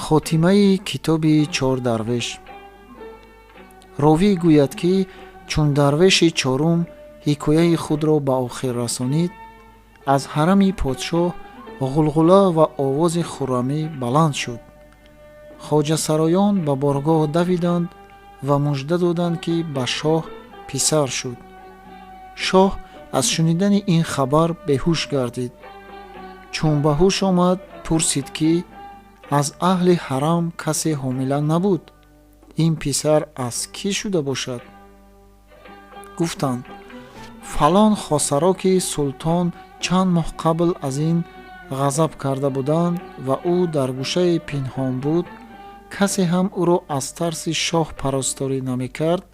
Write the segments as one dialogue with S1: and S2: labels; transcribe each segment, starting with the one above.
S1: хотимаи китоби чор дарвеш. ровӣ гӯяд ки чун дарвеши чорум ҳикояи худро ба охир расонид, аз ҳарами подшоҳ ғулғула ва овози хуррамӣ баланд шуд. хоҷасароён ба боргоҳ давиданд ва мужда доданд ки ба шоҳ писар шуд. шоҳ аз шунидани ин хабар беҳуш гардид. чун ба ҳуш омад, пурсид ки аз аҳли ҳарам касе ҳомила набуд? ин писар аз кӣ шуда бошад? гуфтанд: фалон хосаро ки султон чанд моҳ қабл аз ин ғазаб карда буданд ва ӯ дар гӯшаи пинҳон буд, касе ҳам ӯро аз тарси шоҳ паросторӣ намекард.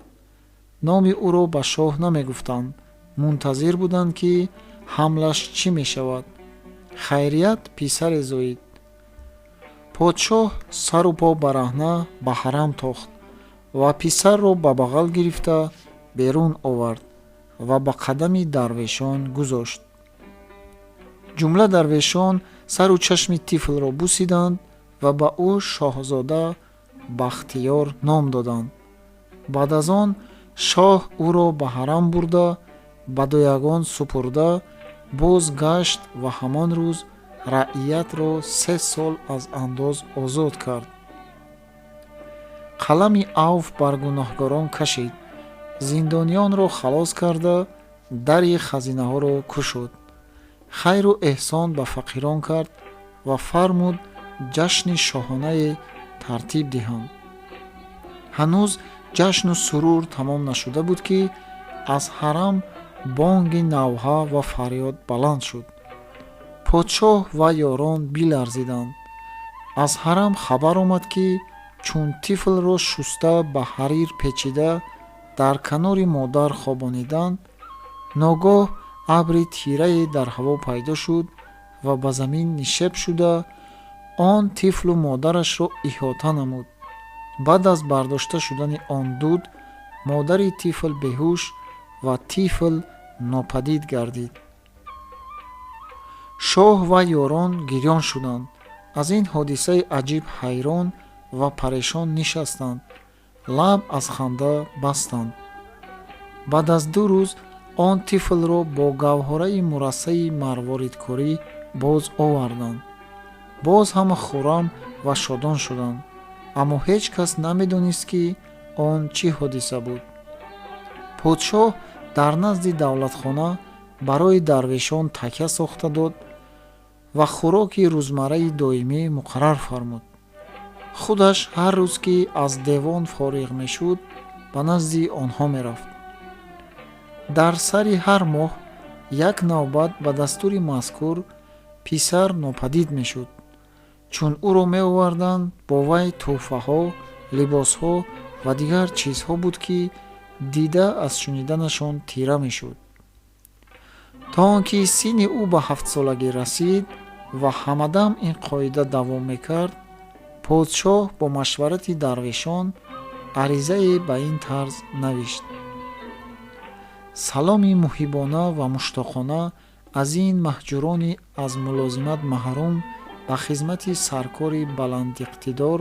S1: номи ӯро ба шоҳ намегуфтанд, мунтазир буданд ки ҳамлаш чӣ мешавад. хайрият писаре зоид. подшоҳ сару по бараҳна ба ҳарам тохт ва писарро ба бағал гирифта берун овард ва ба қадами дарвешон гузошт. ҷумла дарвешон сару чашми тифлро бусиданд ва ба ӯ шоҳзода бахтиёр ном доданд. баъд аз он шоҳ ӯро ба ҳарам бурда, ба дуягон супурда, боз гашт ва ҳамон рӯз раъиятро 3 сол аз андоз озод кард. қалами авф бар гуноҳгорон кашид, зиндонионро халос карда, дари хазинаҳоро кушод. хайру эҳсон ба фақирон кард ва фармуд ҷашни шоҳонае тартиб диҳанд. ҳанӯз ҷашну сурур тамом нашуда буд ки аз ҳарам бонги навҳа ва фарёд баланд шуд. подшоҳ ва ёрон биларзиданд. аз ҳарам хабар омад ки чун тифлро шуста ба ҳарир печида дар канори модар хобониданд, ногоҳ абри тирае дар ҳаво пайдо шуд ва ба замин нишеб шуда, он тифлу модарашро иҳота намуд. баъд аз бардошта шудани он дуд, модари тифл беҳуш ва тифл нопадид гардид. шоҳ ва ёрон гирён шуданд. аз ин ҳодисаи аҷиб ҳайрон ва парешон нишастанд, лаб аз ханда бастанд. баъд аз 2 рӯз он тифлро бо гавҳораи мурассаи марворидкорӣ боз оварданд. боз ҳама хуррам ва шодон шуданд, аммо ҳеҷ кас намедонист ки он чӣ ҳодиса буд. подшоҳ дар назди давлатхона барои дарвешон такя сохта дод ва хӯроки рӯзмарраи доимӣ муқаррар фармуд. худаш ҳар рӯз ки аз девон фориғ мешуд, ба назди онҳо мерафт. дар сари ҳар моҳ як навбат ба дастури мазкур писар нопадид мешуд. чун ӯро меоварданд, бо вай тӯҳфаҳо, либосҳо ва дигар чизҳо буд ки дида аз шуниданашон тира мешуд. то он ки синни ӯ ба 7 солагӣ расид ва ҳамадам ин қоида давом мекард, подшоҳ бо машварати дарвешон аризае ба ин тарз навишт: саломи муҳибона ва муштоқона аз ин маҳҷурони аз мулозимат маҳрум ба хизмати саркори баландиқтидор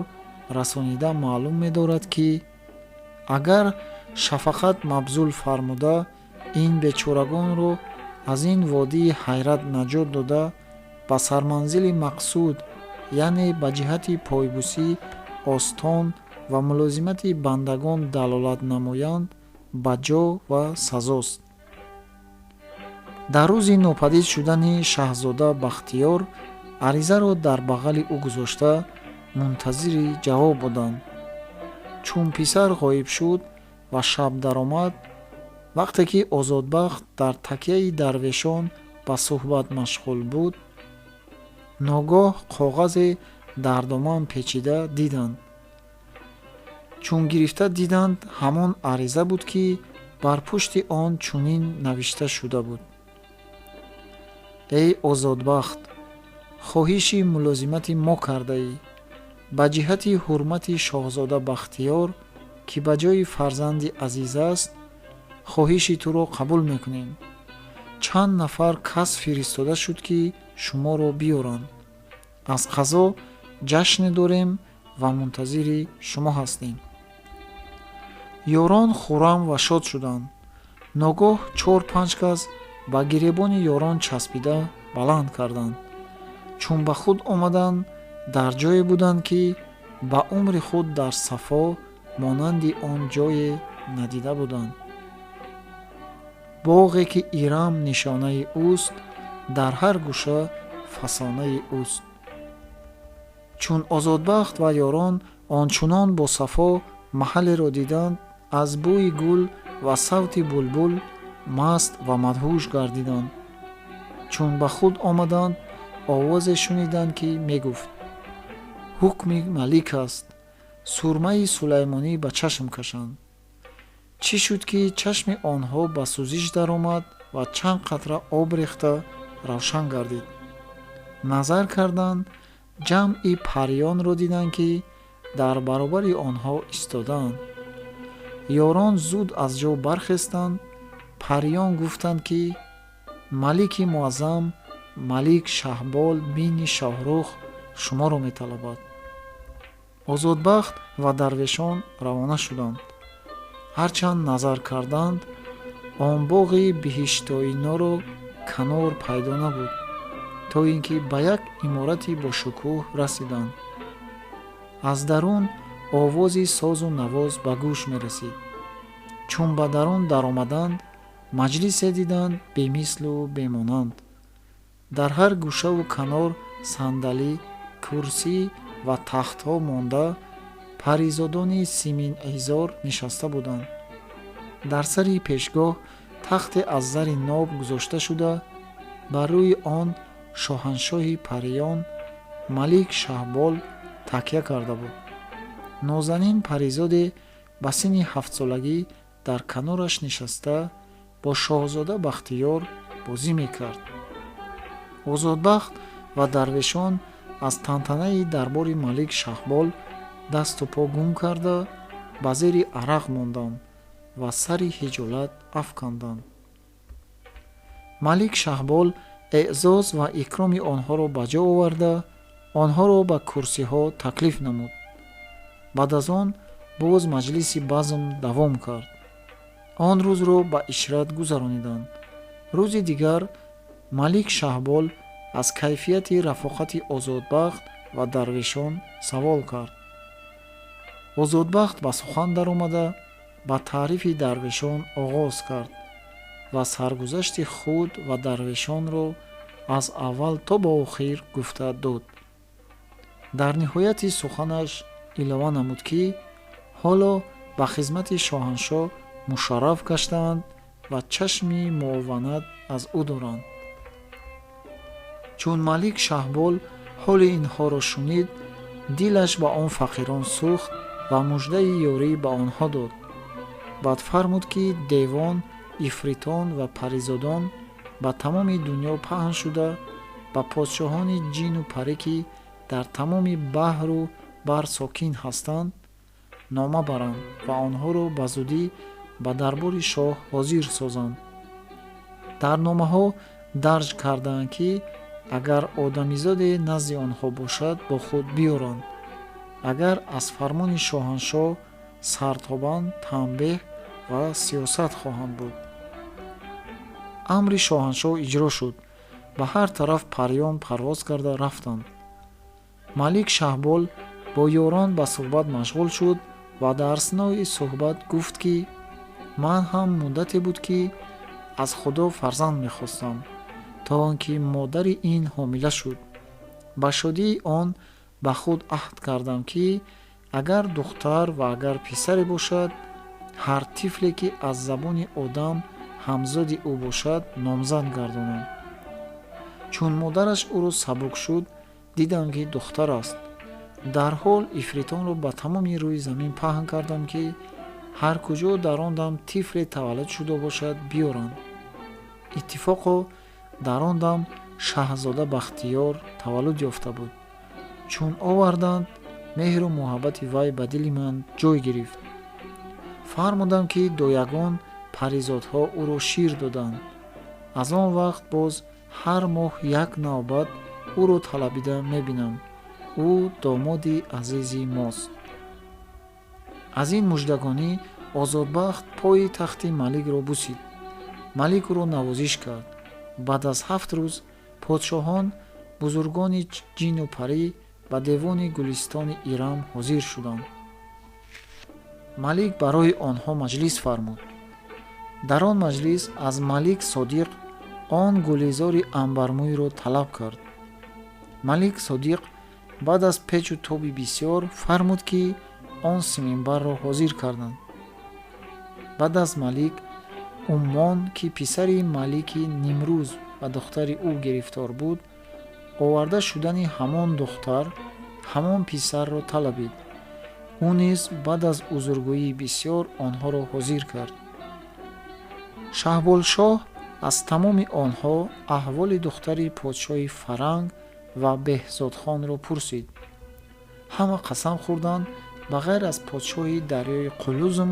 S1: расонида маълум медорад ки агар шафақат мабзул фармуда ин бечорагонро аз ин водии ҳайрат наҷот дода ба сарманзили мақсуд, яъне ба ҷиҳати пойбусӣ, остон ва мулозимати бандагон далолат намоянд, ба ҷо ва сазост. дар рӯзи нопадид шудани шаҳзода бахтиёр аризаро дар бағали ӯ гузошта мунтазири ҷавоб буданд. чун писар ғоиб шуд ва шаб даромад, вақте ки озодбахт дар такяи дарвешон ба суҳбат машғул буд, ногоҳ коғазе дар доман печида диданд. чун гирифта диданд, ҳамон ариза буд ки бар пушти он чунин навишта шуда буд: эй озодбахт, хоҳиши мулозимати мо кардаӣ. ба ҷиҳати ҳурмати шоҳзода бахтиёр, ки ба ҷои фарзанди азиз аст, хоҳиши туро қабул мекунем. чанд нафар кас фиристода шуд ки шуморо биёранд. аз қазо ҷашне дорем ва мунтазири шумо ҳастем. ёрон хуррам ва шод шуданд. ногоҳ 4-5 кас ба гиребони ёрон часпида баланд карданд. чун ба худ омаданд, дар ҷое буданд ки ба умри худ дар сафо монанди он ҷое надида буданд. боғе ки Ирам нишонаи ӯст, дар ҳар гӯша фасонаи ӯст. чун Озодбахт ва ёрон ончунон бо Сафо маҳаллеро диданд, аз бӯи гул ва савти булбул маст ва мадҳуш гардиданд. чун ба худ омаданд, овозе шуниданд, ки мегуфт: ҳукми малик аст, сурмаи сулаймонӣ ба чашм кашанд. чӣ шуд, ки чашми онҳо ба сӯзиш даромад ва чанд қатра об рехта равшан гардид? назар карданд, ҷамъи париёнро диданд, ки дар баробари онҳо истодаанд. ёрон зуд аз ҷо бархестанд. париён гуфтанд, ки малики муаззам, малик Шаҳбол бини Шоҳрух шуморо металабад. Озодбахт ва дарвешон равона шуданд. ҳарчанд назар карданд, он боғи биҳиштоиноро канор пайдо набуд, то ин ки ба як иморати бошукӯҳ расиданд. аз дарун овози созу навоз ба гӯш мерасид. чун ба дарун даромаданд, маҷлисе диданд бемислу бемонанд. дар ҳар гӯшаву канор сандалӣ, курсӣ ва тахтҳо монда, паризодони симинъизор нишаста буданд. дар сари пешгоҳ тахте аз зари ноб гузошта шуда, бар рӯи он шоҳаншоҳи париён, малик Шаҳбол такя карда буд. нозанин паризоде ба синни 7-солагӣ дар канораш нишаста бо шоҳзода Бахтиёр бозӣ мекард. Озодбахт ва дарвешон аз тантанаи дарбори малик Шаҳбол дасту по гум карда, ба зери арақ монданд ва сари ҳиҷолат афканданд. малик Шаҳбол эъзоз ва икроми онҳоро ба ҷо оварда, онҳоро ба курсиҳо таклиф намуд. баъд аз он боз маҷлиси базм давом кард. он рӯзро ба ишрат гузарониданд. рӯзи дигар малик Шаҳбол аз кайфияти рафоқати Озодбахт ва дарвешон савол кард. Озодбахт ба сухан даромада, ба таърифи дарвешон оғоз кард ва саргузашти худ ва дарвешонро аз аввал то ба охир гуфта дод. дар ниҳояти суханаш илова намуд, ки ҳоло ба хизмати шоҳаншоҳ мушарраф гаштаанд ва чашми муованат аз ӯ доранд. чун малик Шаҳбол ҳоли инҳоро шунид, дилаш ба он фақирон сӯхт ва муждаи ёрӣ ба онҳо дод. баъд фармуд, ки девон, ифритон ва паризодон ба тамоми дунё паҳн шуда, ба подшоҳони ҷину парӣ, ки дар тамоми баҳру бар сокин ҳастанд, нома баранд ва онҳоро ба зудӣ ба дарбори шоҳ ҳозир созанд. дар номаҳо дарҷ карданд, ки агар одамизоде назди онҳо бошад, бо худ биёранд. агар аз фармони шоҳаншоҳ сартобанд, танбеҳ ва сиёсат хоҳанд буд. амри шоҳаншоҳ иҷро шуд. ба ҳар тараф париён парвоз карда рафтанд. малик Шаҳбол бо ёрон ба суҳбат машғул шуд ва дар аснои суҳбат гуфт, ки ман ҳам муддате буд, ки аз худо фарзанд мехостам, то он ки модари ин ҳомила шуд. ба шодии он ба худ аҳд кардам, ки агар духтар ва агар писаре бошад, ҳар тифле, ки аз забони одам ҳамзоди ӯ бошад, номзад гардонам. чун модараш ӯро сабук шуд, дидам, ки духтар аст. дарҳол ифритонро ба тамоми рӯи замин паҳн кардам, ки ҳар куҷо дар он дам тифле таваллуд шуда бошад, биёранд. иттифоқо дар он дам шаҳзода Бахтиёр таваллуд ёфта буд. чун оварданд, меҳру муҳаббати вай ба дили ман ҷой гирифт. фармудам, ки доягон паризодҳо ӯро шир доданд. аз он вақт боз ҳар моҳ як навбат ӯро талабида мебинам ӯ домоди азизи мост. аз ин муждагонӣ озодбахт пои тахти маликро бусид. малик ӯро навозиш кард. баъд аз 7 рӯз подшоҳон, бузургони ҷину парӣ ба девони гулистони Ирам ҳозир шуданд. малик барои онҳо маҷлис фармуд. дар он маҷлис аз Малик Содиқ он гулизори амбармӯйро талаб кард. Малик Содиқ баъд аз печу тоби бисёр фармуд, ки он симинбарро ҳозир карданд. баъд аз Малик, Уммон, ки писари Малики Нимрӯз ва духтари ӯ гирифтор буд, оварда шудани ҳамон духтар, ҳамон писарро талабид. ӯ низ баъд аз узргӯии бисёр онҳоро ҳозир кард. Шаҳболшоҳ аз тамоми онҳо аҳволи духтари подшоҳи Фаранг ва Беҳзодхонро пурсид. ҳама қасам хӯрданд ба ғайр аз подшоҳи дарёи Қулузм,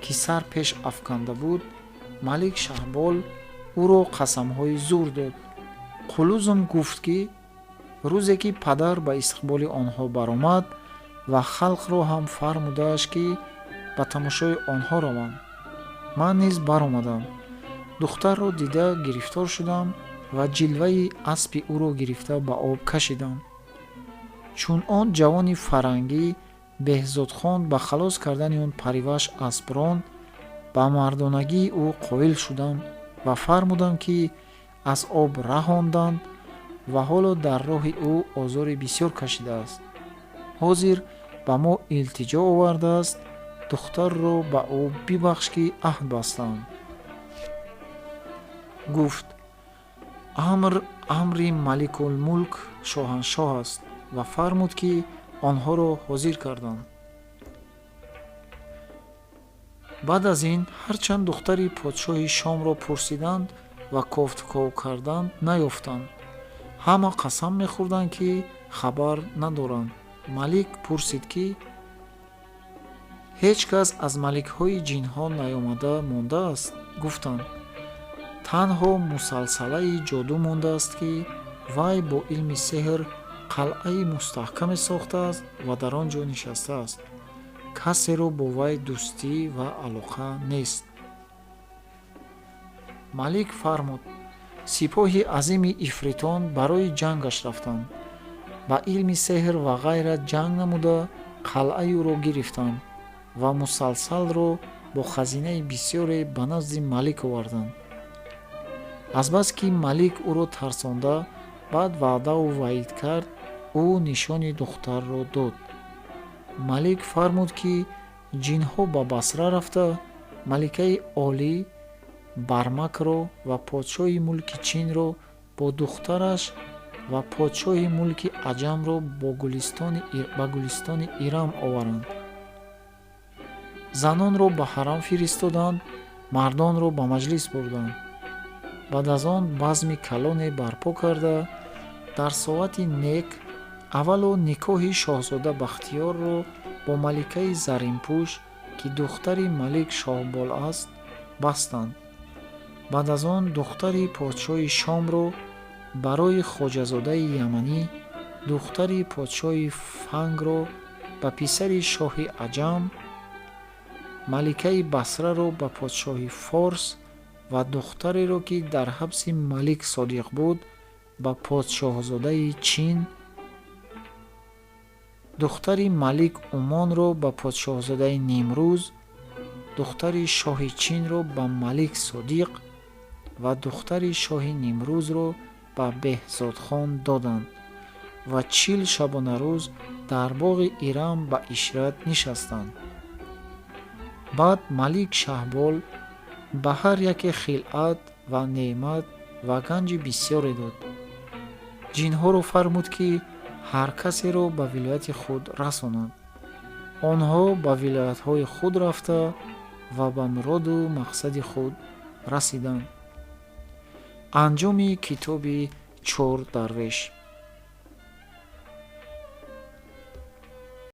S1: ки сар пеш афканда буд. Малик Шаҳбол ӯро қасамҳои зур дод. Қулузм гуфт, ки рӯзе ки падар ба истиқболи онҳо баромад ва халқро ҳам фармудааст, ки ба тамошои онҳо раванд. ман низ баромадам. духтарро дида гирифтор шудам ва ҷилваи аспи ӯро гирифта ба об кашидам. чун он ҷавони фарангӣ Беҳзодхон ба халос кардани он париваш аспрон, ба мардонагии ӯ қоил шудам ва фармудам, ки аз об раҳонданд ва ҳоло дар роҳи ӯ озори бисёр кашидааст. ҳозир ба мо илтиҷо овардааст, духтарро ба ӯ бибахш, ки аҳд бастаам. гуфт: амри Маликулмулк шоҳаншоҳ аст ва фармуд, ки онҳоро ҳозир карданд. баъд аз ин ҳарчанд духтари подшоҳи Шомро пурсиданд ва кофтков карданд, наёфтанд. ҳама қасам мехӯрданд, ки хабар надоранд. малик пурсид, ки ҳеҷ кас аз маликҳои ҷинҳо наёмада мондааст? гуфтанд: танҳо мусалсалаи ҷоду мондааст, ки вай бо илми сеҳр қалъаи мустаҳкаме сохтааст ва дар он ҷо нишастааст. касеро бо вай дӯстӣ ва алоқа нест. малик фармуд: сипоҳи азими ифритон барои ҷангаш рафтанд. ба илми сеҳр ва ғайрат ҷанг намуда қалъаи ӯро гирифтанд ва мусалсалро бо хазинаи бисёре ба назди малик оварданд. азбаски малик ӯро тарсонда, баъд ваъдаву ваид кард, ӯ нишони духтарро дод. малик фармуд, ки ҷинҳо ба Басра рафта, маликаи олӣ Бармакро ва подшоҳи мулки Чинро бо духтараш ва подшоҳи мулки Аҷамро ба гулистони Ирам оваранд. занонро ба ҳарам фиристоданд, мардонро ба маҷлис бурданд. баъд аз он базми калоне барпо карда, дар соати нек аввало никоҳи шоҳзода Бахтиёрро бо маликаи Заринпӯш, ки духтари Малик Шоҳбол аст, бастанд. баъд аз он духтари подшоҳи Шомро барои хоҷазодаи Яманӣ, духтари подшоҳи Фангро ба писари шоҳи Аҷам, маликаи Басраро ба подшоҳи Форс ва духтареро, ки дар ҳабси Малик Содиқ буд, ба подшоҳзодаи Чин, духтари Малик Уммонро ба подшоҳзодаи Нимрӯз, духтари шоҳи Чинро ба Малик Содиқ ва духтари шоҳи Нимрӯзро ба Беҳзодхон доданд ва 40 шабонарӯз дар боғи Ирам ба ишрат нишастанд. баъд Малик Шаҳбол ба ҳар яке хилъат ва неъмат ва ганҷи бисёре дод. ҷинҳоро фармуд, ки ҳар касеро ба вилояти худ расонанд. онҳо ба вилоятҳои худ рафта ва ба муроду мақсади худ расиданд. анҷоми китоби 4 дарвеш.